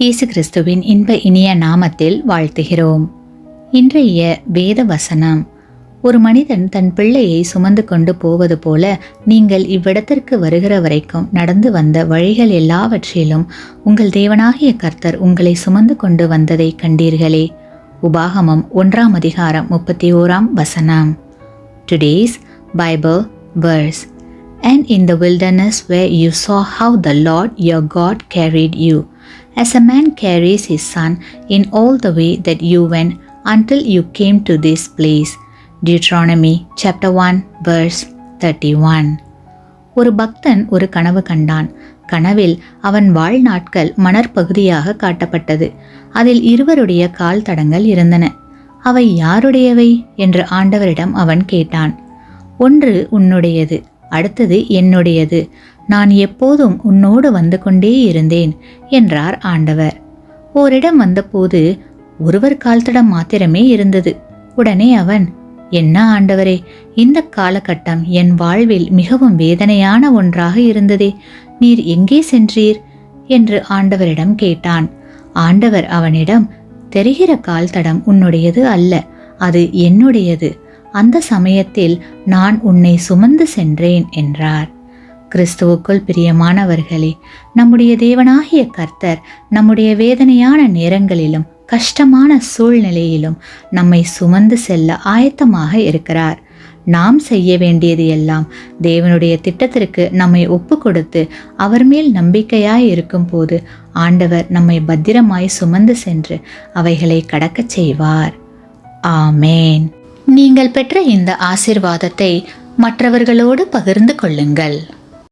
இயேசு கிறிஸ்துவின் இன்ப இனிய நாமத்தில் வாழ்த்துகிறோம். இன்றைய வேத வசனம்: ஒரு மனிதன் தன் பிள்ளையை சுமந்து கொண்டு போவது போல நீங்கள் இவ்விடத்திற்கு வருகிற வரைக்கும் நடந்து வந்த வழிகள் எல்லாவற்றிலும் உங்கள் தேவனாகிய கர்த்தர் உங்களை சுமந்து கொண்டு வந்ததை கண்டீர்களே. உபாகமம் 1:31. Today's Bible verse: And in the wilderness where you saw how the Lord your God carried you, as a man carries his son, in all the way that you went, until you came to this place. Deuteronomy chapter 1 verse 31. ஒரு பக்தன் ஒரு கனவு கண்டான். கனவில் அவன் வாழ்நாட்கள் மணற்பகுதியாக காட்டப்பட்டது. அதில் இருவருடைய கால் தடங்கள் இருந்தன. அவை யாருடையவை என்று ஆண்டவரிடம் அவன் கேட்டான். ஒன்று உன்னுடையது, அடுத்தது என்னுடையது. நான் எப்போதும் உன்னோடு வந்து கொண்டே இருந்தேன் என்றார் ஆண்டவர். ஓரிடம் வந்தபோது ஒருவர் கால்தடம் மாத்திரமே இருந்தது. உடனே அவன், என்ன ஆண்டவரே, இந்த காலகட்டம் என் வாழ்வில் மிகவும் வேதனையான ஒன்றாக இருந்ததே, நீர் எங்கே சென்றீர் என்று ஆண்டவரிடம் கேட்டான். ஆண்டவர் அவனிடம், தெரிகிற கால்தடம் உன்னுடையது அல்ல, அது என்னுடையது. அந்த சமயத்தில் நான் உன்னை சுமந்து சென்றேன் என்றார். கிறிஸ்துவுக்குள் பிரியமானவர்களே, நம்முடைய தேவனாகிய கர்த்தர் நம்முடைய வேதனையான நேரங்களிலும் கஷ்டமான சூழ்நிலையிலும் நம்மை சுமந்து செல்ல ஆயத்தமாக இருக்கிறார். நாம் செய்ய வேண்டியது எல்லாம் தேவனுடைய திட்டத்திற்கு நம்மை ஒப்பு கொடுத்து அவர் மேல் நம்பிக்கையாய் இருக்கும் போது ஆண்டவர் நம்மை பத்திரமாய் சுமந்து சென்று அவைகளை கடக்கச் செய்வார். ஆமேன். நீங்கள் பெற்ற இந்த ஆசீர்வாதத்தை மற்றவர்களோடு பகிர்ந்து கொள்ளுங்கள்.